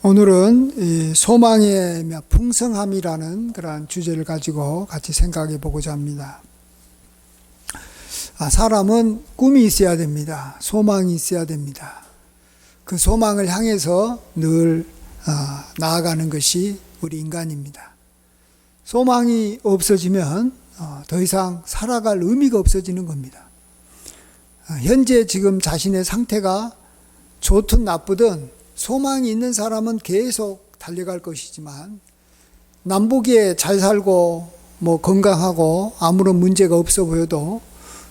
오늘은 이 소망의 풍성함이라는 그러한 주제를 가지고 같이 생각해 보고자 합니다. 사람은 꿈이 있어야 됩니다. 소망이 있어야 됩니다. 그 소망을 향해서 늘 나아가는 것이 우리 인간입니다. 소망이 없어지면 더 이상 살아갈 의미가 없어지는 겁니다. 현재 지금 자신의 상태가 좋든 나쁘든 소망이 있는 사람은 계속 달려갈 것이지만, 남보기에 잘 살고 건강하고 아무런 문제가 없어 보여도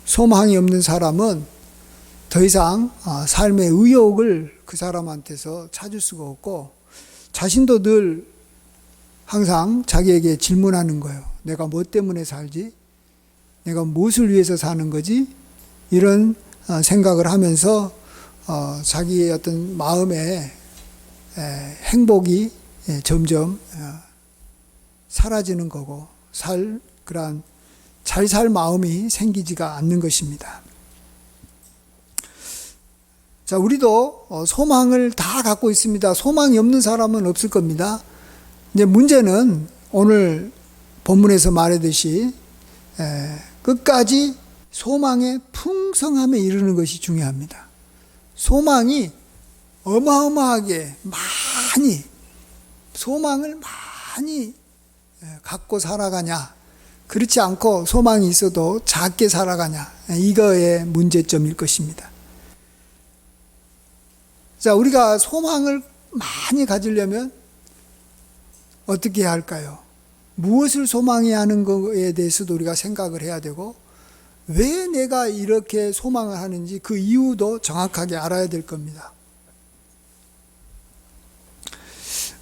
소망이 없는 사람은 더 이상 삶의 의욕을 그 사람한테서 찾을 수가 없고, 자신도 늘 항상 자기에게 질문하는 거예요. 내가 뭐 때문에 살지? 내가 무엇을 위해서 사는 거지? 이런 생각을 하면서 자기의 어떤 마음에 행복이 점점 사라지는 거고, 그러한 잘 살 마음이 생기지가 않는 것입니다. 자, 우리도 소망을 다 갖고 있습니다. 소망이 없는 사람은 없을 겁니다. 이제 문제는 오늘 본문에서 말하듯이 끝까지 소망의 풍성함에 이르는 것이 중요합니다. 소망이 어마어마하게 소망을 많이 갖고 살아가냐, 그렇지 않고 소망이 있어도 작게 살아가냐, 이거의 문제점일 것입니다. 자, 우리가 소망을 많이 가지려면 어떻게 해야 할까요? 무엇을 소망해야 하는 것에 대해서도 우리가 생각을 해야 되고, 왜 내가 이렇게 소망을 하는지 그 이유도 정확하게 알아야 될 겁니다.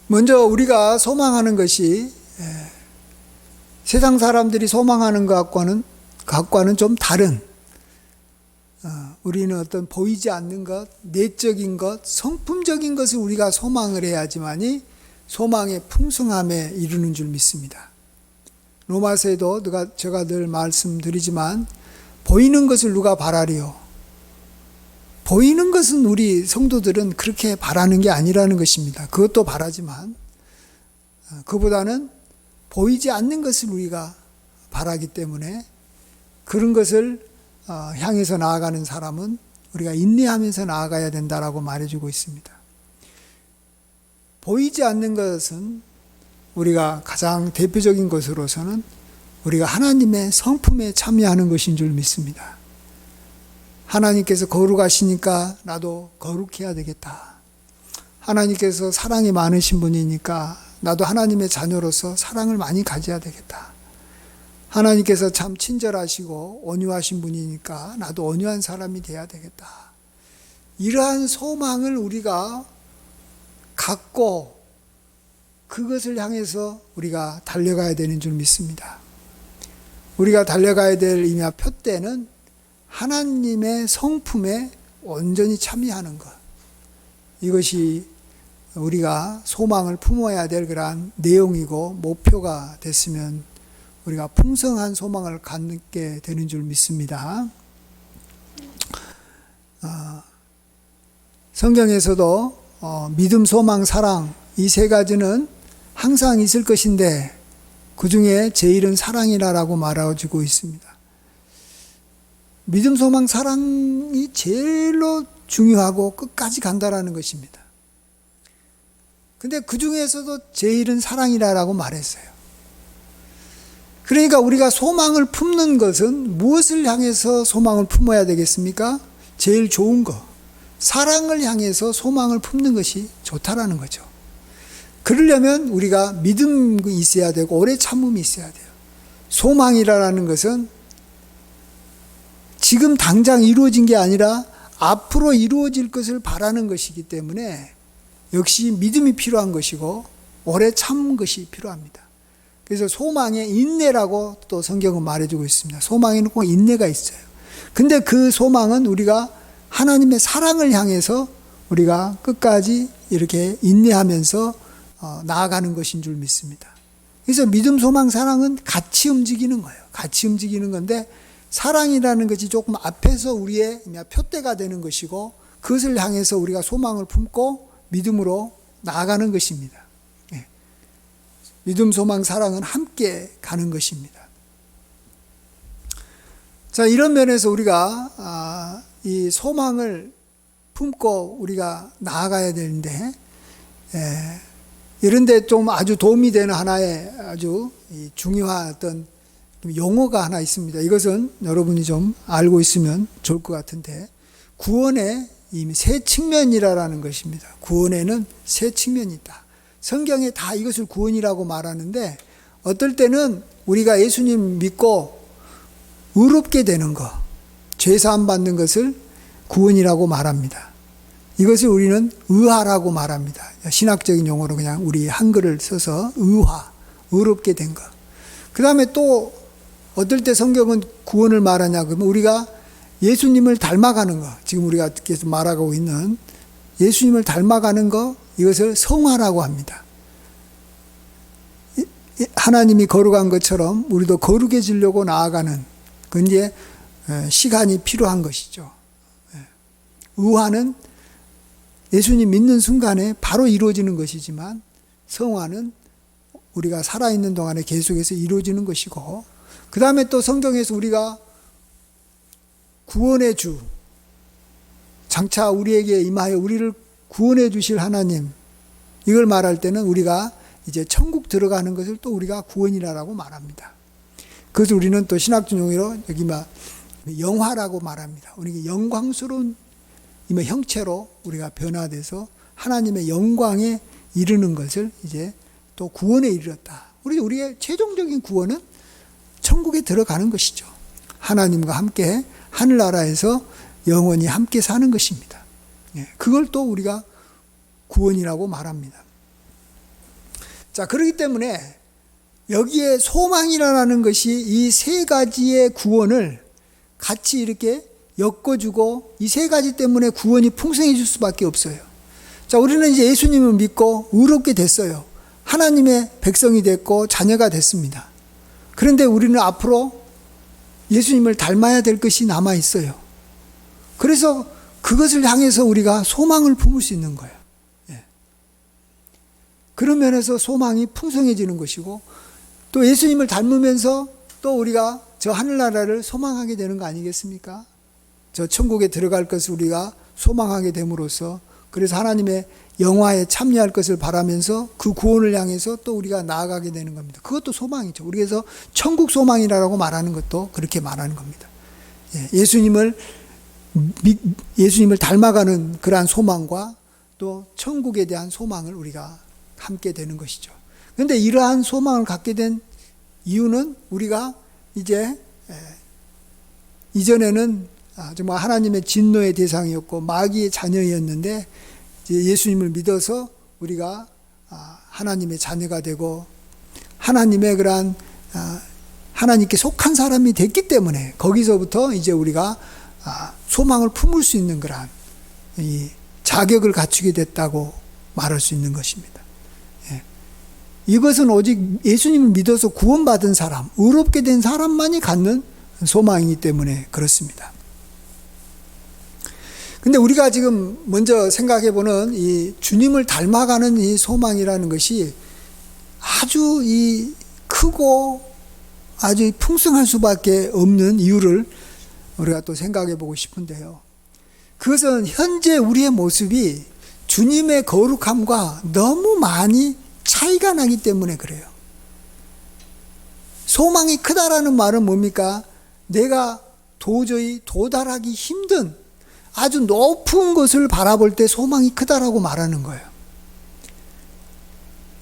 먼저 우리가 소망하는 것이 세상 사람들이 소망하는 것과는 좀 다른, 우리는 어떤 보이지 않는 것, 내적인 것, 성품적인 것을 우리가 소망을 해야지만이 소망의 풍성함에 이르는 줄 믿습니다. 로마서에도 제가 늘 말씀드리지만, 보이는 것을 누가 바라리요? 보이는 것은 우리 성도들은 그렇게 바라는 게 아니라는 것입니다. 그것도 바라지만 그보다는 보이지 않는 것을 우리가 바라기 때문에, 그런 것을 향해서 나아가는 사람은 우리가 인내하면서 나아가야 된다라고 말해주고 있습니다. 보이지 않는 것은 우리가 가장 대표적인 것으로서는 우리가 하나님의 성품에 참여하는 것인 줄 믿습니다. 하나님께서 거룩하시니까 나도 거룩해야 되겠다. 하나님께서 사랑이 많으신 분이니까 나도 하나님의 자녀로서 사랑을 많이 가져야 되겠다. 하나님께서 참 친절하시고 온유하신 분이니까 나도 온유한 사람이 돼야 되겠다. 이러한 소망을 우리가 갖고 그것을 향해서 우리가 달려가야 되는 줄 믿습니다. 우리가 달려가야 될 표대는 하나님의 성품에 온전히 참여하는 것. 이것이 우리가 소망을 품어야 될 그러한 내용이고 목표가 됐으면 우리가 풍성한 소망을 갖게 되는 줄 믿습니다. 성경에서도 믿음, 소망, 사랑, 이 세 가지는 항상 있을 것인데 그 중에 제일은 사랑이라고 말해주고 있습니다. 믿음, 소망, 사랑이 제일로 중요하고 끝까지 간다라는 것입니다. 근데 그 중에서도 제일은 사랑이라고 말했어요. 그러니까 우리가 소망을 품는 것은 무엇을 향해서 소망을 품어야 되겠습니까? 제일 좋은 것, 사랑을 향해서 소망을 품는 것이 좋다라는 거죠. 그러려면 우리가 믿음이 있어야 되고 오래 참음이 있어야 돼요. 소망이라는 것은 지금 당장 이루어진 게 아니라 앞으로 이루어질 것을 바라는 것이기 때문에 역시 믿음이 필요한 것이고 오래 참은 것이 필요합니다. 그래서 소망에 인내라고 또 성경은 말해주고 있습니다. 소망에는 꼭 인내가 있어요. 근데 그 소망은 우리가 하나님의 사랑을 향해서 우리가 끝까지 이렇게 인내하면서 나아가는 것인 줄 믿습니다. 그래서 믿음, 소망, 사랑은 같이 움직이는 거예요. 같이 움직이는 건데, 사랑이라는 것이 조금 앞에서 우리의 표대가 되는 것이고, 그것을 향해서 우리가 소망을 품고 믿음으로 나아가는 것입니다. 예. 믿음, 소망, 사랑은 함께 가는 것입니다. 자, 이런 면에서 우리가 이 소망을 품고 우리가 나아가야 되는데, 이런데 좀 아주 도움이 되는 하나의 아주 중요한 어떤 용어가 하나 있습니다. 이것은 여러분이 좀 알고 있으면 좋을 것 같은데, 구원의 이미 세 측면이라는 것입니다. 구원에는 세 측면이 있다. 성경에 다 이것을 구원이라고 말하는데, 어떨 때는 우리가 예수님 믿고 의롭게 되는 것, 죄사함 받는 것을 구원이라고 말합니다. 이것을 우리는 의화라고 말합니다. 신학적인 용어로 그냥 우리 한글을 써서 의화, 의롭게 된 것. 그 다음에 또 어떨 때 성경은 구원을 말하냐 그러면 우리가 예수님을 닮아가는 것, 지금 우리가 계속 말하고 있는 예수님을 닮아가는 것, 이것을 성화라고 합니다. 하나님이 거룩한 것처럼 우리도 거룩해지려고 나아가는, 그 이제 시간이 필요한 것이죠. 의화는 예수님 믿는 순간에 바로 이루어지는 것이지만, 성화는 우리가 살아있는 동안에 계속해서 이루어지는 것이고, 그 다음에 또 성경에서 우리가 구원의 주, 장차 우리에게 임하여 우리를 구원해 주실 하나님, 이걸 말할 때는 우리가 이제 천국 들어가는 것을 또 우리가 구원이라고 말합니다. 그래서 우리는 또 신학적 용어로 여기 영화라고 말합니다. 우리가 영광스러운 형체로 우리가 변화돼서 하나님의 영광에 이르는 것을 이제 또 구원에 이르렀다. 우리의 최종적인 구원은 천국에 들어가는 것이죠. 하나님과 함께 하늘나라에서 영원히 함께 사는 것입니다. 그걸 또 우리가 구원이라고 말합니다. 자, 그렇기 때문에 여기에 소망이라는 것이 이 세 가지의 구원을 같이 이렇게 엮어주고, 이 세 가지 때문에 구원이 풍성해질 수밖에 없어요. 자, 우리는 이제 예수님을 믿고 의롭게 됐어요. 하나님의 백성이 됐고 자녀가 됐습니다. 그런데 우리는 앞으로 예수님을 닮아야 될 것이 남아 있어요. 그래서 그것을 향해서 우리가 소망을 품을 수 있는 거예요. 그런 면에서 소망이 풍성해지는 것이고, 또 예수님을 닮으면서 또 우리가 저 하늘나라를 소망하게 되는 거 아니겠습니까? 저 천국에 들어갈 것을 우리가 소망하게 됨으로써, 그래서 하나님의 영화에 참여할 것을 바라면서 그 구원을 향해서 또 우리가 나아가게 되는 겁니다. 그것도 소망이죠. 우리 그래서 천국 소망이라고 말하는 것도 그렇게 말하는 겁니다. 예수님을 닮아가는 그러한 소망과 또 천국에 대한 소망을 우리가 함께 되는 것이죠. 그런데 이러한 소망을 갖게 된 이유는 우리가 이제 이전에는 정말 하나님의 진노의 대상이었고 마귀의 자녀였는데, 예수님을 믿어서 우리가 하나님의 자녀가 되고 하나님의 그러한 하나님께 속한 사람이 됐기 때문에, 거기서부터 이제 우리가 소망을 품을 수 있는 그러한 이 자격을 갖추게 됐다고 말할 수 있는 것입니다. 이것은 오직 예수님을 믿어서 구원받은 사람, 의롭게 된 사람만이 갖는 소망이기 때문에 그렇습니다. 근데 우리가 지금 먼저 생각해보는 이 주님을 닮아가는 이 소망이라는 것이 아주 이 크고 아주 풍성할 수밖에 없는 이유를 우리가 또 생각해보고 싶은데요. 그것은 현재 우리의 모습이 주님의 거룩함과 너무 많이 차이가 나기 때문에 그래요. 소망이 크다라는 말은 뭡니까? 내가 도저히 도달하기 힘든 아주 높은 것을 바라볼 때 소망이 크다라고 말하는 거예요.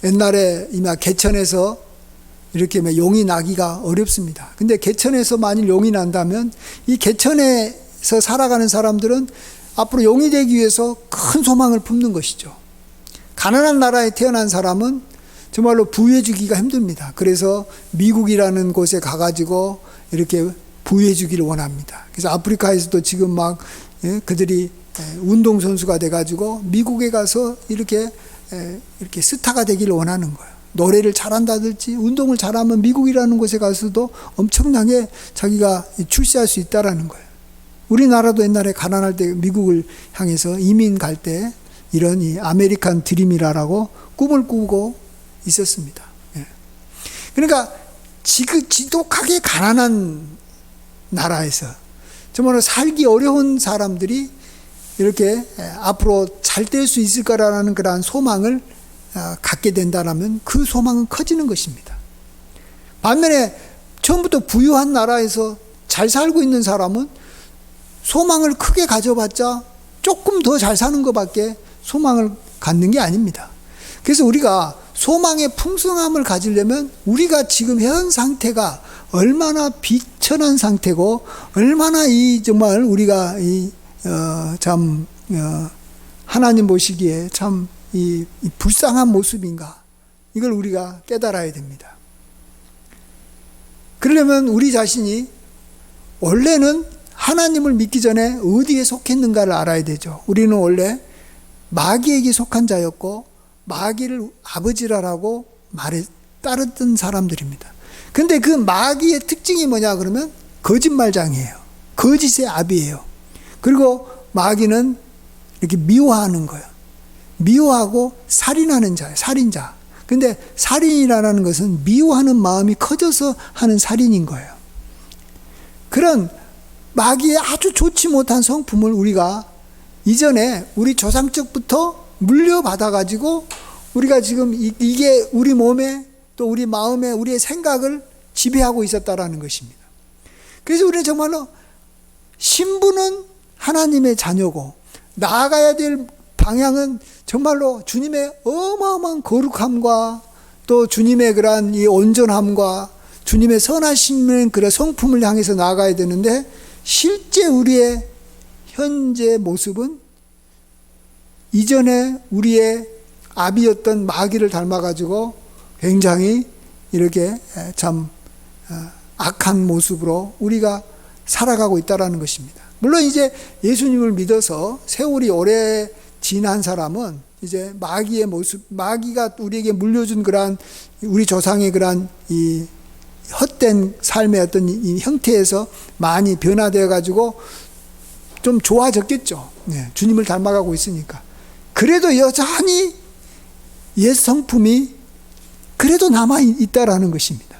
옛날에 이마 개천에서 이렇게 용이 나기가 어렵습니다. 근데 개천에서 만일 용이 난다면 이 개천에서 살아가는 사람들은 앞으로 용이 되기 위해서 큰 소망을 품는 것이죠. 가난한 나라에 태어난 사람은 정말로 부유해지기가 힘듭니다. 그래서 미국이라는 곳에 가가지고 이렇게 부유해지기를 원합니다. 그래서 아프리카에서도 지금 막 그들이 운동선수가 돼가지고 미국에 가서 이렇게 스타가 되기를 원하는 거예요. 노래를 잘한다든지 운동을 잘하면 미국이라는 곳에 가서도 엄청나게 자기가 출세할 수 있다라는 거예요. 우리나라도 옛날에 가난할 때 미국을 향해서 이민 갈 때 이런 이 아메리칸 드림이라고 꿈을 꾸고 있었습니다. 그러니까 지독하게 가난한 나라에서 정말 살기 어려운 사람들이 이렇게 앞으로 잘 될 수 있을 거라는 그러한 소망을 갖게 된다면 그 소망은 커지는 것입니다. 반면에 처음부터 부유한 나라에서 잘 살고 있는 사람은 소망을 크게 가져봤자 조금 더 잘 사는 것밖에 소망을 갖는 게 아닙니다. 그래서 우리가 소망의 풍성함을 가지려면 우리가 지금 현 상태가 얼마나 비천한 상태고 얼마나 정말 우리가 하나님 보시기에 참 불쌍한 모습인가, 이걸 우리가 깨달아야 됩니다. 그러려면 우리 자신이 원래는 하나님을 믿기 전에 어디에 속했는가를 알아야 되죠. 우리는 원래 마귀에게 속한 자였고 마귀를 아버지라고 따르던 사람들입니다. 근데 그 마귀의 특징이 뭐냐 그러면 거짓말장이에요. 거짓의 아비예요. 그리고 마귀는 이렇게 미워하는 거예요. 미워하고 살인하는 자예요. 살인자. 근데 살인이라는 것은 미워하는 마음이 커져서 하는 살인인 거예요. 그런 마귀의 아주 좋지 못한 성품을 우리가 이전에 우리 조상적부터 물려받아 가지고 우리가 지금 이게 우리 몸에 또 우리 마음에 우리의 생각을 지배하고 있었다라는 것입니다. 그래서 우리는 정말로 신분은 하나님의 자녀고 나아가야 될 방향은 정말로 주님의 어마어마한 거룩함과 또 주님의 그러한 이 온전함과 주님의 선하신 그런 성품을 향해서 나아가야 되는데, 실제 우리의 현재 모습은 이전에 우리의 아비였던 마귀를 닮아가지고 굉장히 이렇게 참 악한 모습으로 우리가 살아가고 있다는 것입니다. 물론 이제 예수님을 믿어서 세월이 오래 지난 사람은 이제 마귀의 모습, 마귀가 우리에게 물려준 그러한 우리 조상의 그러한 이 헛된 삶의 어떤 이 형태에서 많이 변화되어 가지고 좀 좋아졌겠죠. 네, 주님을 닮아가고 있으니까. 그래도 여전히 옛 성품이 그래도 남아 있다라는 것입니다.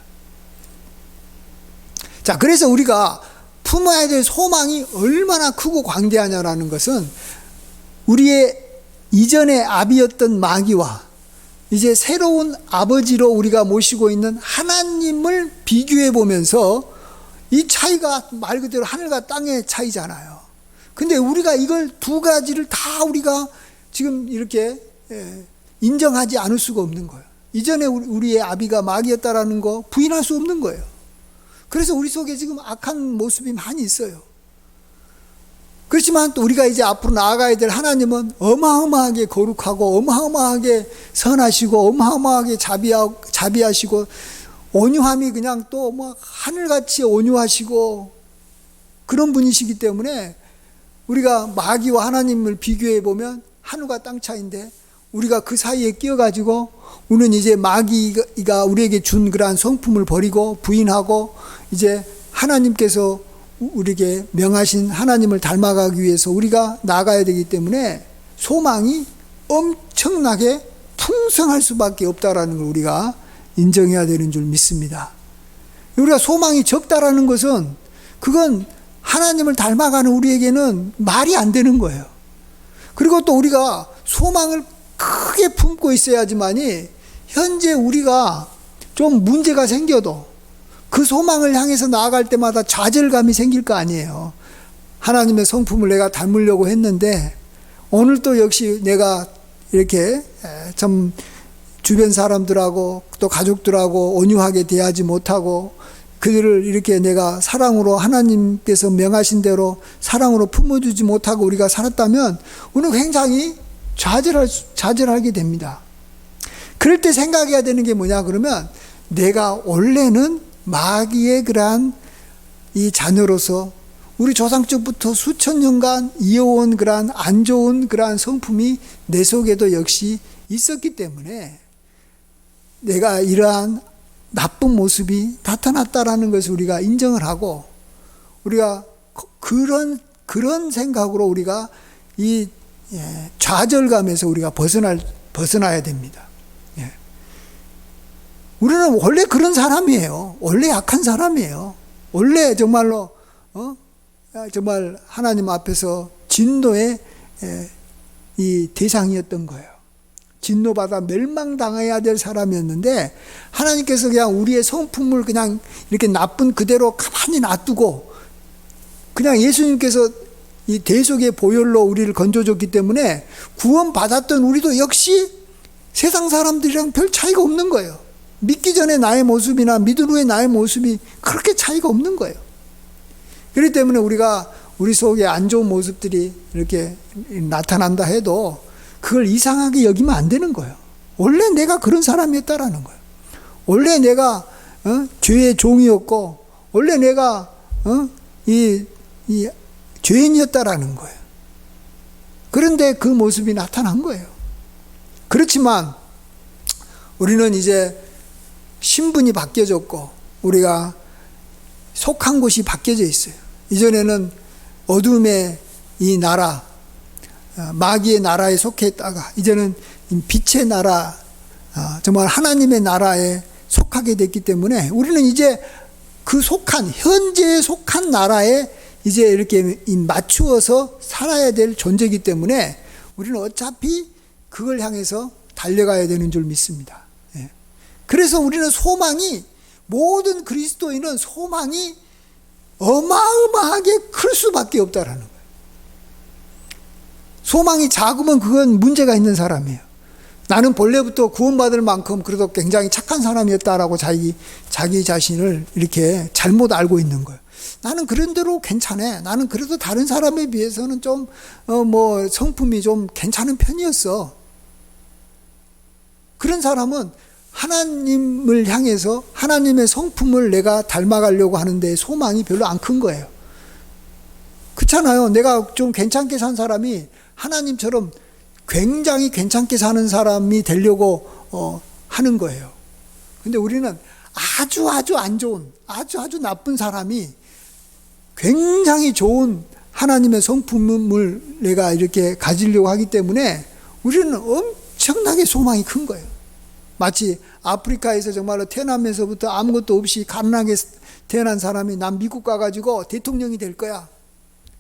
자, 그래서 우리가 품어야 될 소망이 얼마나 크고 광대하냐라는 것은 우리의 이전의 아비였던 마귀와 이제 새로운 아버지로 우리가 모시고 있는 하나님을 비교해 보면서 이 차이가 말 그대로 하늘과 땅의 차이잖아요. 근데 우리가 이걸 두 가지를 다 우리가 지금 이렇게 인정하지 않을 수가 없는 거예요. 이전에 우리의 아비가 마귀였다라는 거 부인할 수 없는 거예요. 그래서 우리 속에 지금 악한 모습이 많이 있어요. 그렇지만 또 우리가 이제 앞으로 나아가야 될 하나님은 어마어마하게 거룩하고 어마어마하게 선하시고 어마어마하게 자비하시고 온유함이 그냥 또 뭐 하늘같이 온유하시고 그런 분이시기 때문에 우리가 마귀와 하나님을 비교해 보면 하늘과 땅 차이인데, 우리가 그 사이에 끼어가지고 우리는 이제 마귀가 우리에게 준 그러한 성품을 버리고 부인하고 이제 하나님께서 우리에게 명하신 하나님을 닮아가기 위해서 우리가 나아가야 되기 때문에 소망이 엄청나게 풍성할 수밖에 없다라는 걸 우리가 인정해야 되는 줄 믿습니다. 우리가 소망이 적다라는 것은 그건 하나님을 닮아가는 우리에게는 말이 안 되는 거예요. 그리고 또 우리가 소망을 크게 품고 있어야지만이 현재 우리가 좀 문제가 생겨도 그 소망을 향해서 나아갈 때마다 좌절감이 생길 거 아니에요. 하나님의 성품을 내가 닮으려고 했는데 오늘 또 역시 내가 이렇게 좀 주변 사람들하고 또 가족들하고 온유하게 대하지 못하고 그들을 이렇게 내가 사랑으로 하나님께서 명하신 대로 사랑으로 품어주지 못하고 우리가 살았다면 우리는 굉장히 좌절하게 됩니다. 그럴 때 생각해야 되는 게 뭐냐 그러면, 내가 원래는 마귀의 그러한 이 자녀로서 우리 조상적부터 수천 년간 이어온 그러한 안 좋은 그러한 성품이 내 속에도 역시 있었기 때문에 내가 이러한 나쁜 모습이 나타났다라는 것을 우리가 인정을 하고, 우리가 그런 생각으로 우리가 이 좌절감에서 우리가 벗어나야 됩니다. 예. 우리는 원래 그런 사람이에요. 원래 약한 사람이에요. 원래 정말로 정말 하나님 앞에서 진노의 이 대상이었던 거예요. 진노받아 멸망당해야 될 사람이었는데 하나님께서 그냥 우리의 성품을 그냥 이렇게 나쁜 그대로 가만히 놔두고 그냥 예수님께서 이 대속의 보혈로 우리를 건져줬기 때문에 구원받았던 우리도 역시 세상 사람들이랑 별 차이가 없는 거예요. 믿기 전에 나의 모습이나 믿은 후에 나의 모습이 그렇게 차이가 없는 거예요. 그렇기 때문에 우리가 우리 속에 안 좋은 모습들이 이렇게 나타난다 해도 그걸 이상하게 여기면 안 되는 거예요. 원래 내가 그런 사람이었다라는 거예요. 원래 내가 죄의 종이었고 원래 내가 이 죄인이었다라는 거예요. 그런데 그 모습이 나타난 거예요. 그렇지만 우리는 이제 신분이 바뀌어졌고 우리가 속한 곳이 바뀌어져 있어요. 이전에는 어둠의 이 나라, 마귀의 나라에 속해 있다가 이제는 빛의 나라, 정말 하나님의 나라에 속하게 됐기 때문에 우리는 이제 그 현재에 속한 나라에 이제 이렇게 맞추어서 살아야 될 존재이기 때문에 우리는 어차피 그걸 향해서 달려가야 되는 줄 믿습니다. 그래서 우리는 모든 그리스도인은 소망이 어마어마하게 클 수밖에 없다라는 거예요. 소망이 작으면 그건 문제가 있는 사람이에요. 나는 본래부터 구원받을 만큼 그래도 굉장히 착한 사람이었다라고 자기 자신을 이렇게 잘못 알고 있는 거예요. 나는 그런 대로 괜찮아. 나는 그래도 다른 사람에 비해서는 좀 성품이 좀 괜찮은 편이었어. 그런 사람은 하나님을 향해서 하나님의 성품을 내가 닮아가려고 하는데 소망이 별로 안 큰 거예요. 그렇잖아요. 내가 좀 괜찮게 산 사람이 하나님처럼 굉장히 괜찮게 사는 사람이 되려고 하는 거예요. 근데 우리는 아주 안 좋은, 아주 나쁜 사람이 굉장히 좋은 하나님의 성품을 내가 이렇게 가지려고 하기 때문에 우리는 엄청나게 소망이 큰 거예요. 마치 아프리카에서 정말로 태어나면서부터 아무것도 없이 가난하게 태어난 사람이 난 미국 가가지고 대통령이 될 거야.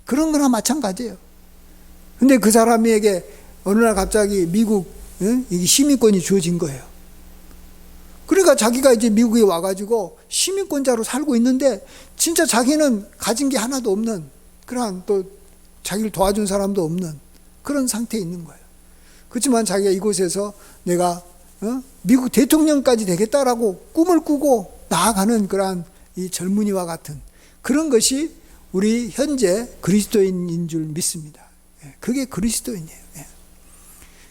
그런 거나 마찬가지예요. 근데 그 사람에게 어느 날 갑자기 미국 시민권이 주어진 거예요. 그러니까 자기가 이제 미국에 와가지고 시민권자로 살고 있는데 진짜 자기는 가진 게 하나도 없는 그런 또 자기를 도와준 사람도 없는 그런 상태에 있는 거예요. 그렇지만 자기가 이곳에서 내가 미국 대통령까지 되겠다라고 꿈을 꾸고 나아가는 그러한 이 젊은이와 같은 그런 것이 우리 현재 그리스도인인 줄 믿습니다. 그게 그리스도인이에요.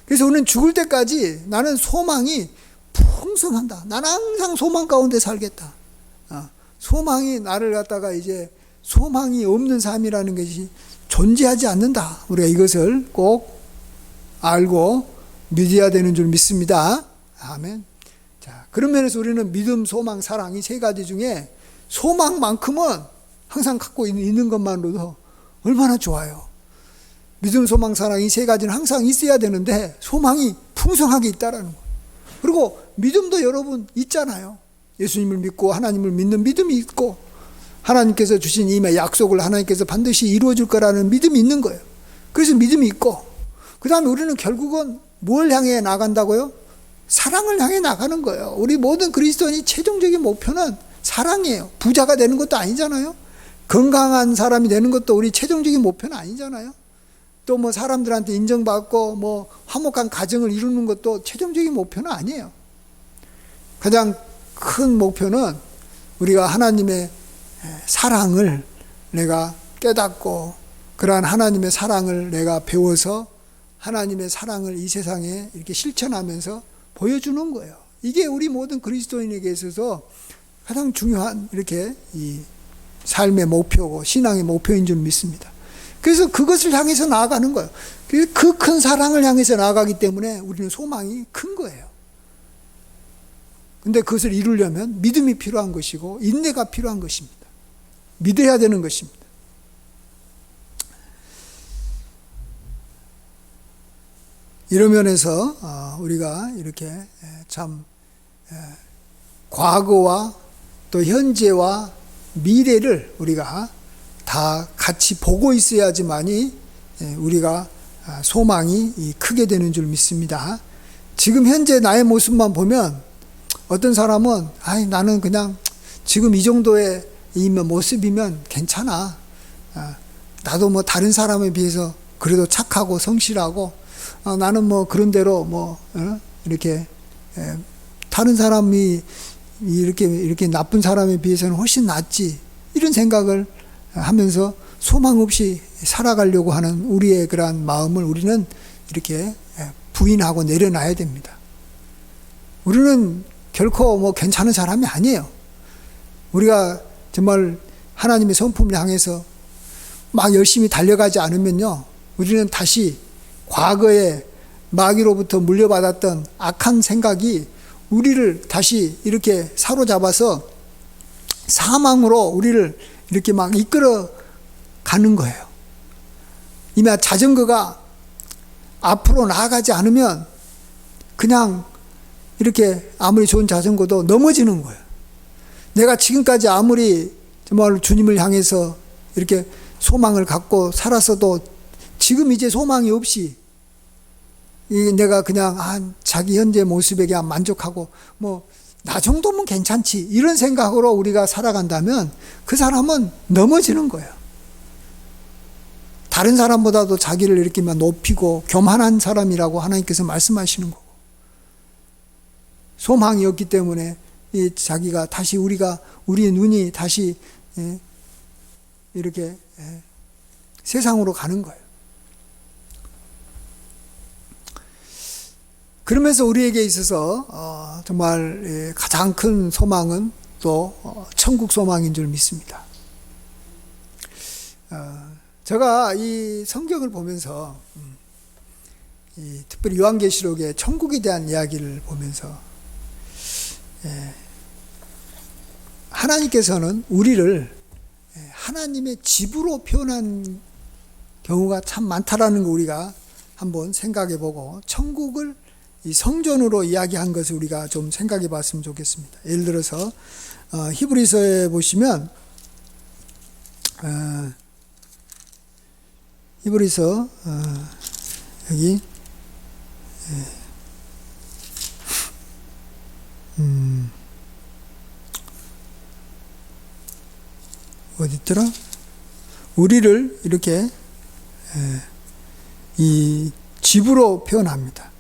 그래서 우리는 죽을 때까지 나는 소망이 풍성한다. 나는 항상 소망 가운데 살겠다. 소망이 나를 갖다가 이제 소망이 없는 삶이라는 것이 존재하지 않는다. 우리가 이것을 꼭 알고 믿어야 되는 줄 믿습니다. 아멘. 자, 그런 면에서 우리는 믿음, 소망, 사랑 이 세 가지 중에 소망만큼은 항상 갖고 있는 것만으로도 얼마나 좋아요. 믿음, 소망, 사랑 이 세 가지는 항상 있어야 되는데 소망이 풍성하게 있다라는 거예요. 그리고 믿음도 여러분 있잖아요. 예수님을 믿고 하나님을 믿는 믿음이 있고 하나님께서 주신 이 약속을 하나님께서 반드시 이루어 줄 거라는 믿음이 있는 거예요. 그래서 믿음이 있고 그 다음에 우리는 결국은 뭘 향해 나간다고요? 사랑을 향해 나가는 거예요. 우리 모든 그리스도인이 최종적인 목표는 사랑이에요. 부자가 되는 것도 아니잖아요. 건강한 사람이 되는 것도 우리 최종적인 목표는 아니잖아요. 또 뭐 사람들한테 인정받고 뭐 화목한 가정을 이루는 것도 최종적인 목표는 아니에요. 가장 큰 목표는 우리가 하나님의 사랑을 내가 깨닫고 그러한 하나님의 사랑을 내가 배워서 하나님의 사랑을 이 세상에 이렇게 실천하면서 보여주는 거예요. 이게 우리 모든 그리스도인에게 있어서 가장 중요한 이렇게 이 삶의 목표고 신앙의 목표인 줄 믿습니다. 그래서 그것을 향해서 나아가는 거예요. 그 큰 사랑을 향해서 나아가기 때문에 우리는 소망이 큰 거예요. 근데 그것을 이루려면 믿음이 필요한 것이고 인내가 필요한 것입니다. 믿어야 되는 것입니다. 이런 면에서 우리가 이렇게 참 과거와 또 현재와 미래를 우리가 다 같이 보고 있어야지만이 우리가 소망이 크게 되는 줄 믿습니다. 지금 현재 나의 모습만 보면 어떤 사람은 나는 그냥 지금 이 정도의 모습이면 괜찮아. 나도 뭐 다른 사람에 비해서 그래도 착하고 성실하고 나는 뭐 그런 대로 이렇게 다른 사람이 이렇게 나쁜 사람에 비해서는 훨씬 낫지, 이런 생각을 하면서 소망 없이 살아가려고 하는 우리의 그러한 마음을 우리는 이렇게 부인하고 내려놔야 됩니다. 우리는 결코 뭐 괜찮은 사람이 아니에요. 우리가 정말 하나님의 성품을 향해서 막 열심히 달려가지 않으면요, 우리는 다시 과거에 마귀로부터 물려받았던 악한 생각이 우리를 다시 이렇게 사로잡아서 사망으로 우리를 이렇게 막 이끌어 가는 거예요. 이미 자전거가 앞으로 나아가지 않으면 그냥 이렇게 아무리 좋은 자전거도 넘어지는 거예요. 내가 지금까지 아무리 정말 주님을 향해서 이렇게 소망을 갖고 살았어도 지금 이제 소망이 없이 내가 그냥 자기 현재 모습에 그냥 만족하고 뭐 나 정도면 괜찮지, 이런 생각으로 우리가 살아간다면 그 사람은 넘어지는 거예요. 다른 사람보다도 자기를 이렇게 높이고 교만한 사람이라고 하나님께서 말씀하시는 거고, 소망이 없기 때문에 자기가 다시 우리의 눈이 다시 이렇게 세상으로 가는 거예요. 그러면서 우리에게 있어서 정말 가장 큰 소망은 또 천국 소망인 줄 믿습니다. 제가 이 성경을 보면서 특별히 요한계시록의 천국에 대한 이야기를 보면서 하나님께서는 우리를 하나님의 집으로 표현한 경우가 참 많다라는 거 우리가 한번 생각해 보고, 천국을 이 성전으로 이야기한 것을 우리가 좀 생각해 봤으면 좋겠습니다. 예를 들어서 히브리서에 보시면 히브리서 여기 어디 있더라? 우리를 이렇게 이 집으로 표현합니다.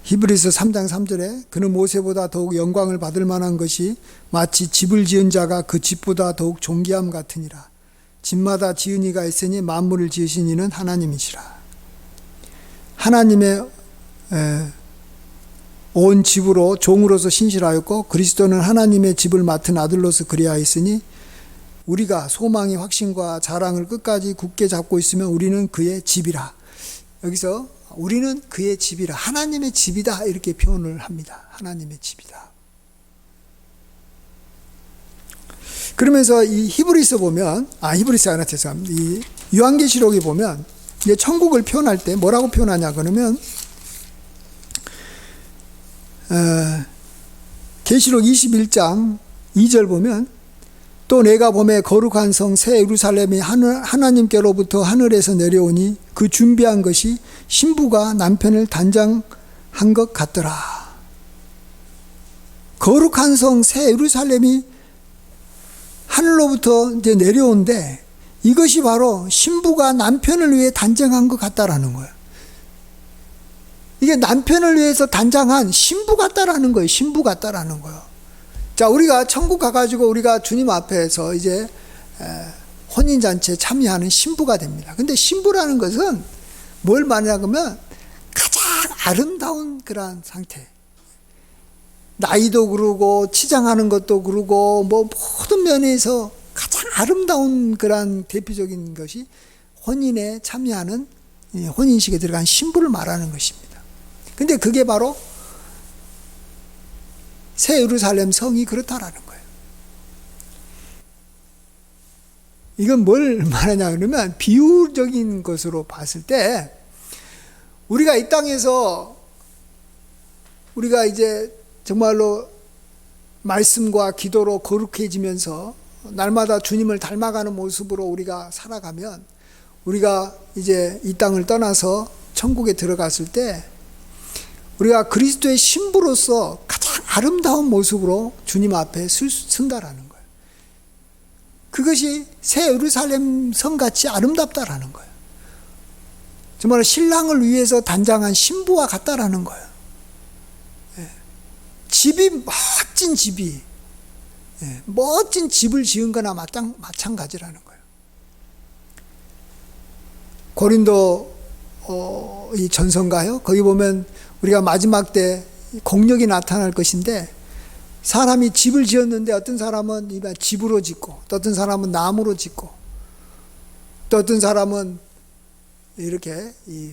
히브리서 3장 3절에 그는 모세보다 더욱 영광을 받을 만한 것이 마치 집을 지은 자가 그 집보다 더욱 존귀함 같으니라. 집마다 지은 이가 있으니 만물을 지으신 이는 하나님이시라. 하나님의 온 집으로 종으로서 신실하였고 그리스도는 하나님의 집을 맡은 아들로서 그리하였으니 우리가 소망의 확신과 자랑을 끝까지 굳게 잡고 있으면 우리는 그의 집이라. 여기서 우리는 그의 집이라, 하나님의 집이다, 이렇게 표현을 합니다. 하나님의 집이다. 그러면서 이 히브리서 보면, 히브리서 아니라 죄송합니다. 이 요한계시록에 보면 이제 천국을 표현할 때 뭐라고 표현하냐 그러면 계시록 21장 2절 보면 또 내가 보매 거룩한 성 새 예루살렘이 하나님께로부터 하늘에서 내려오니 그 준비한 것이 신부가 남편을 단장한 것 같더라. 거룩한 성 새 예루살렘이 하늘로부터 이제 내려온데 이것이 바로 신부가 남편을 위해 단장한 것 같다라는 거예요. 이게 남편을 위해서 단장한 신부 같다라는 거예요. 신부 같다라는 거예요. 자, 우리가 천국 가가지고 우리가 주님 앞에서 이제 혼인잔치에 참여하는 신부가 됩니다. 근데 신부라는 것은 뭘 말하냐면 가장 아름다운 그러한 상태. 나이도 그러고 치장하는 것도 그러고 뭐 모든 면에서 가장 아름다운 그러한 대표적인 것이 혼인에 참여하는 혼인식에 들어간 신부를 말하는 것입니다. 근데 그게 바로 새 예루살렘 성이 그렇다라는 거예요. 이건 뭘 말하냐 그러면 비유적인 것으로 봤을 때 우리가 이 땅에서 우리가 이제 정말로 말씀과 기도로 거룩해지면서 날마다 주님을 닮아가는 모습으로 우리가 살아가면 우리가 이제 이 땅을 떠나서 천국에 들어갔을 때 우리가 그리스도의 신부로서 가장 아름다운 모습으로 주님 앞에 쓴다라는 거예요. 그것이 새 예루살렘 성같이 아름답다라는 거예요. 정말 신랑을 위해서 단장한 신부와 같다라는 거예요. 집이 멋진 집이 멋진 집을 지은 거나 마찬가지라는 거예요. 고린도 이 전서인가요? 거기 보면 우리가 마지막 때 공력이 나타날 것인데 사람이 집을 지었는데 어떤 사람은 집으로 짓고 또 어떤 사람은 나무로 짓고 또 어떤 사람은 이렇게 이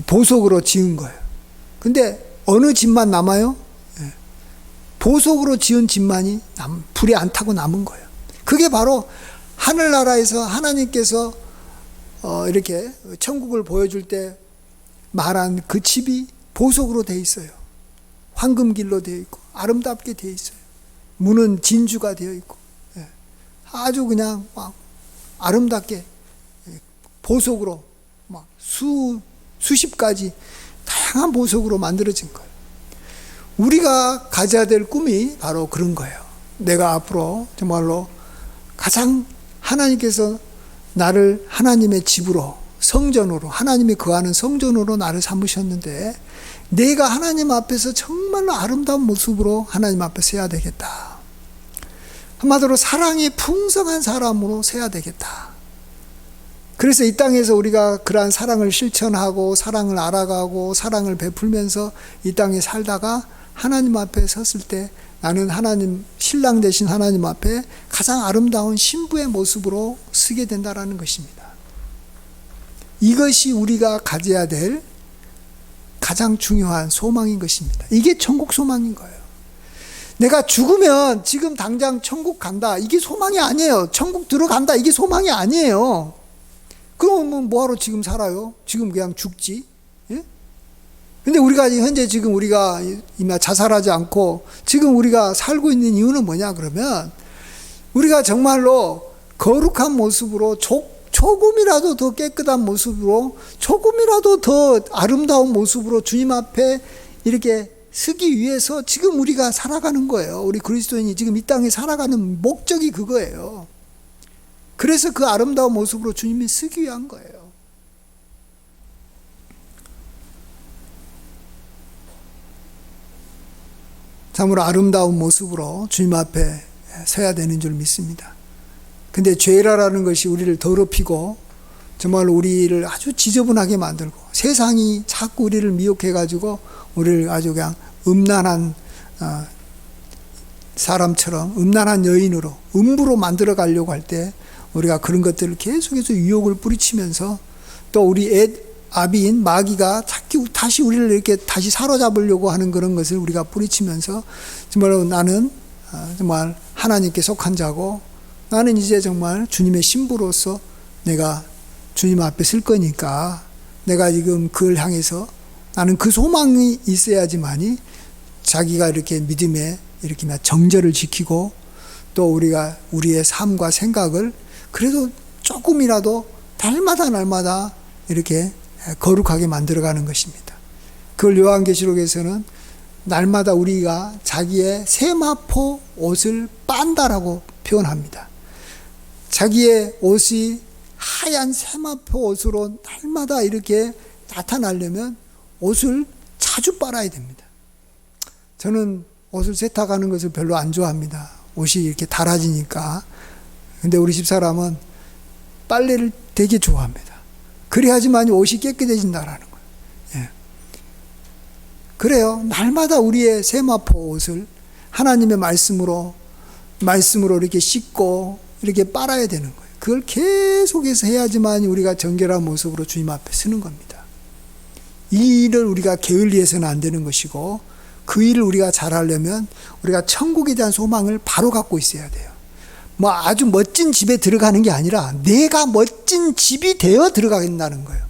보석으로 지은 거예요. 근데 어느 집만 남아요? 보석으로 지은 집만이 불이 안 타고 남은 거예요. 그게 바로 하늘나라에서 하나님께서 이렇게 천국을 보여줄 때 말한 그 집이 보석으로 되어 있어요. 황금길로 되어 있고 아름답게 되어 있어요. 문은 진주가 되어 있고 아주 그냥 막 아름답게 보석으로 막 수십 가지 다양한 보석으로 만들어진 거예요. 우리가 가져야 될 꿈이 바로 그런 거예요. 내가 앞으로 정말로 가장 하나님께서 나를 하나님의 집으로 성전으로 하나님이 거하는 성전으로 나를 삼으셨는데 내가 하나님 앞에서 정말로 아름다운 모습으로 하나님 앞에 서야 되겠다. 한마디로 사랑이 풍성한 사람으로 서야 되겠다. 그래서 이 땅에서 우리가 그러한 사랑을 실천하고 사랑을 알아가고 사랑을 베풀면서 이 땅에 살다가 하나님 앞에 섰을 때 나는 하나님 신랑 되신 하나님 앞에 가장 아름다운 신부의 모습으로 서게 된다라는 것입니다. 이것이 우리가 가져야 될 가장 중요한 소망인 것입니다. 이게 천국 소망인 거예요. 내가 죽으면 지금 당장 천국 간다. 이게 소망이 아니에요. 천국 들어간다. 이게 소망이 아니에요. 그럼 뭐하러 지금 살아요? 지금 그냥 죽지. 예? 근데 우리가 현재 지금 우리가 이마 자살하지 않고 지금 우리가 살고 있는 이유는 뭐냐 그러면 우리가 정말로 거룩한 모습으로 조금이라도 더 깨끗한 모습으로 조금이라도 더 아름다운 모습으로 주님 앞에 이렇게 서기 위해서 지금 우리가 살아가는 거예요. 우리 그리스도인이 지금 이 땅에 살아가는 목적이 그거예요. 그래서 그 아름다운 모습으로 주님이 서기 위한 거예요. 참으로 아름다운 모습으로 주님 앞에 서야 되는 줄 믿습니다. 근데 죄라라는 것이 우리를 더럽히고 정말로 우리를 아주 지저분하게 만들고 세상이 자꾸 우리를 미혹해가지고 우리를 아주 그냥 음란한 사람처럼 음란한 여인으로 음부로 만들어 가려고 할 때 우리가 그런 것들을 계속해서 유혹을 뿌리치면서 또 우리 아비인 마귀가 다시 우리를 이렇게 다시 사로잡으려고 하는 그런 것을 우리가 뿌리치면서 정말로 나는 정말 하나님께 속한 자고 나는 이제 정말 주님의 신부로서 내가 주님 앞에 설 거니까 내가 지금 그걸 향해서 나는 그 소망이 있어야지만이 자기가 이렇게 믿음에 이렇게 정절을 지키고 또 우리가 우리의 삶과 생각을 그래도 조금이라도 날마다 이렇게 거룩하게 만들어가는 것입니다. 그걸 요한계시록에서는 날마다 우리가 자기의 세마포 옷을 빤다라고 표현합니다. 자기의 옷이 하얀 세마포 옷으로 날마다 이렇게 나타나려면 옷을 자주 빨아야 됩니다. 저는 옷을 세탁하는 것을 별로 안 좋아합니다. 옷이 이렇게 닳아지니까. 근데 우리 집사람은 빨래를 되게 좋아합니다. 그래야지만 옷이 깨끗해진다라는 거예요. 예. 그래요. 날마다 우리의 세마포 옷을 하나님의 말씀으로 이렇게 씻고 이렇게 빨아야 되는 거예요. 그걸 계속해서 해야지만 우리가 정결한 모습으로 주님 앞에 서는 겁니다. 이 일을 우리가 게을리해서는 안 되는 것이고 그 일을 우리가 잘하려면 우리가 천국에 대한 소망을 바로 갖고 있어야 돼요. 뭐 아주 멋진 집에 들어가는 게 아니라 내가 멋진 집이 되어 들어가겠다는 거예요.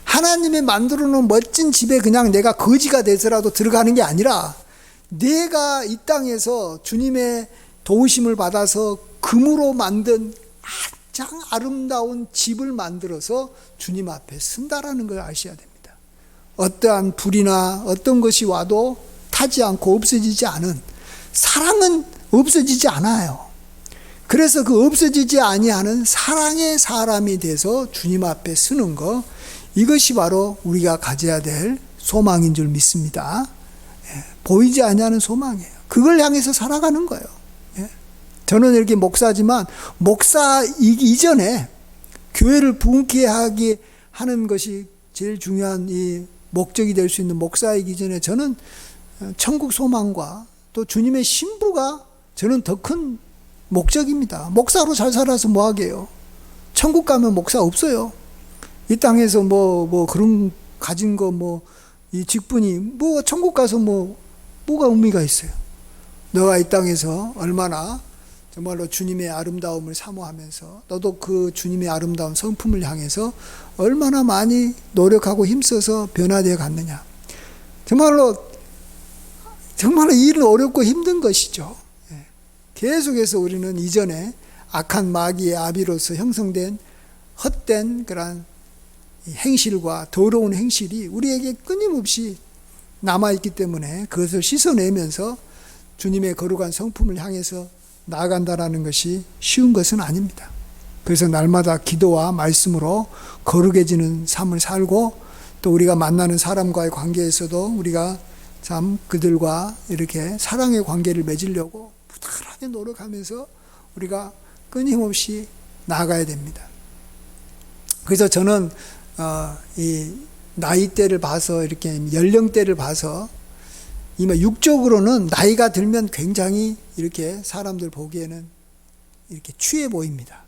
하나님이 만들어 놓은 멋진 집에 그냥 내가 거지가 돼서라도 들어가는 게 아니라 내가 이 땅에서 주님의 도우심을 받아서 금으로 만든 가장 아름다운 집을 만들어서 주님 앞에 쓴다라는 걸 아셔야 됩니다. 어떠한 불이나 어떤 것이 와도 타지 않고 없어지지 않은 사랑은 없어지지 않아요. 그래서 그 없어지지 아니하는 사랑의 사람이 돼서 주님 앞에 서는 거, 이것이 바로 우리가 가져야 될 소망인 줄 믿습니다. 보이지 아니하는 소망이에요. 그걸 향해서 살아가는 거예요. 저는 이렇게 목사지만 목사이기 이전에 교회를 부흥케 하게 하는 것이 제일 중요한 이 목적이 될 수 있는 목사이기 전에 저는 천국 소망과 또 주님의 신부가 저는 더 큰 목적입니다. 목사로 잘 살아서 뭐 하게요? 천국 가면 목사 없어요. 이 땅에서 뭐 그런 가진 거 이 직분이 천국 가서 뭐가 의미가 있어요. 너가 이 땅에서 얼마나 정말로 주님의 아름다움을 사모하면서 너도 그 주님의 아름다운 성품을 향해서 얼마나 많이 노력하고 힘써서 변화되어 갔느냐. 정말로 이 일은 어렵고 힘든 것이죠. 계속해서 우리는 이전에 악한 마귀의 아비로서 형성된 헛된 그런 행실과 더러운 행실이 우리에게 끊임없이 남아있기 때문에 그것을 씻어내면서 주님의 거룩한 성품을 향해서 나아간다라는 것이 쉬운 것은 아닙니다. 그래서 날마다 기도와 말씀으로 거룩해지는 삶을 살고 또 우리가 만나는 사람과의 관계에서도 우리가 참 그들과 이렇게 사랑의 관계를 맺으려고 부단하게 노력하면서 우리가 끊임없이 나아가야 됩니다. 그래서 저는 이 나이대를 봐서 이렇게 연령대를 봐서 이미 육적으로는 나이가 들면 굉장히 이렇게 사람들 보기에는 이렇게 취해 보입니다.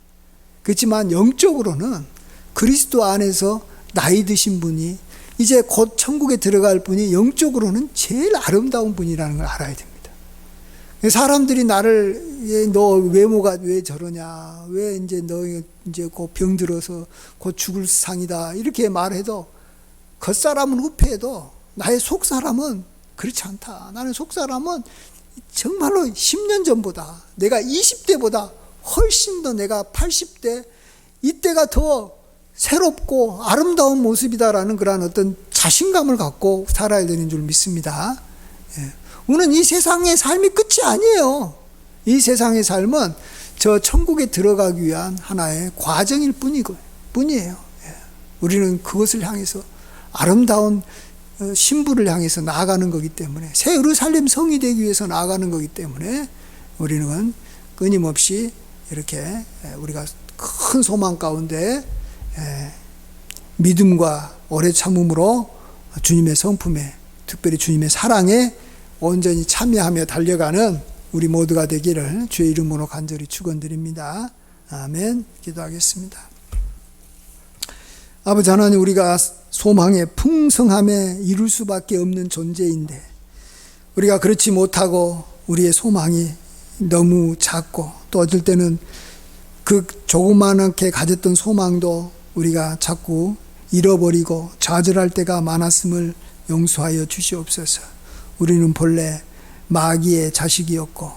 그렇지만 영적으로는 그리스도 안에서 나이 드신 분이 이제 곧 천국에 들어갈 분이 영적으로는 제일 아름다운 분이라는 걸 알아야 됩니다. 사람들이 나를 너 외모가 왜 저러냐, 왜 너 이제 곧 병들어서 곧 죽을 상이다 이렇게 말해도 겉사람은 후패해도 나의 속사람은 그렇지 않다. 나는 속사람은 정말로 10년 전보다 내가 20대보다 훨씬 더 내가 80대 이때가 더 새롭고 아름다운 모습이다라는 그런 어떤 자신감을 갖고 살아야 되는 줄 믿습니다. 우리는 이 세상의 삶이 끝이 아니에요. 이 세상의 삶은 저 천국에 들어가기 위한 하나의 과정일 뿐이에요. 우리는 그것을 향해서 아름다운 신부를 향해서 나아가는 거기 때문에 새 예루살렘 성이 되기 위해서 나아가는 거기 때문에 우리는 끊임없이 이렇게 우리가 큰 소망 가운데 믿음과 오래 참음으로 주님의 성품에 특별히 주님의 사랑에 온전히 참여하며 달려가는 우리 모두가 되기를 주의 이름으로 간절히 축원드립니다. 아멘. 기도하겠습니다. 아버지 하나님, 우리가 소망의 풍성함에 이룰 수밖에 없는 존재인데 우리가 그렇지 못하고 우리의 소망이 너무 작고 또 어떨 때는 그 조그맣게 가졌던 소망도 우리가 자꾸 잃어버리고 좌절할 때가 많았음을 용서하여 주시옵소서. 우리는 본래 마귀의 자식이었고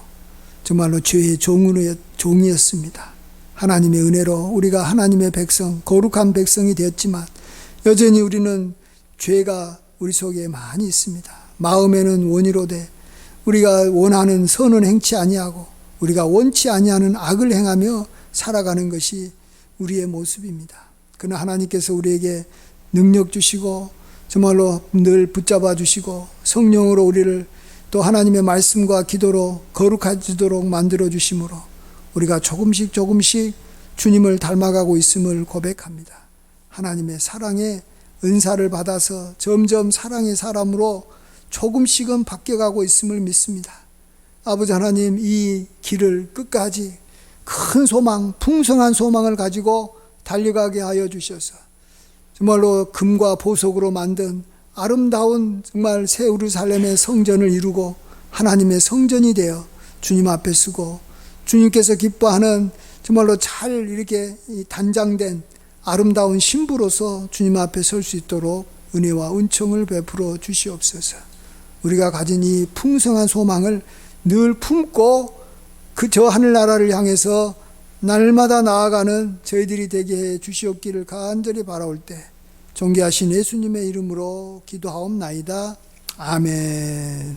정말로 죄의 종이었습니다. 하나님의 은혜로 우리가 하나님의 백성, 거룩한 백성이 되었지만 여전히 우리는 죄가 우리 속에 많이 있습니다. 마음에는 원이로되 우리가 원하는 선은 행치 아니하고 우리가 원치 아니하는 악을 행하며 살아가는 것이 우리의 모습입니다. 그러나 하나님께서 우리에게 능력 주시고 정말로 늘 붙잡아 주시고 성령으로 우리를 또 하나님의 말씀과 기도로 거룩해지도록 만들어 주심으로 우리가 조금씩 주님을 닮아가고 있음을 고백합니다. 하나님의 사랑의 은사를 받아서 점점 사랑의 사람으로 조금씩은 바뀌어가고 있음을 믿습니다. 아버지 하나님, 이 길을 끝까지 큰 소망, 풍성한 소망을 가지고 달려가게 하여 주셔서 정말로 금과 보석으로 만든 아름다운 정말 새 예루살렘의 성전을 이루고 하나님의 성전이 되어 주님 앞에 서고 주님께서 기뻐하는 정말로 잘 이렇게 단장된 아름다운 신부로서 주님 앞에 설 수 있도록 은혜와 은총을 베풀어 주시옵소서. 우리가 가진 이 풍성한 소망을 늘 품고 저 하늘나라를 향해서 날마다 나아가는 저희들이 되게 해 주시옵기를 간절히 바라올 때 존귀하신 예수님의 이름으로 기도하옵나이다. 아멘.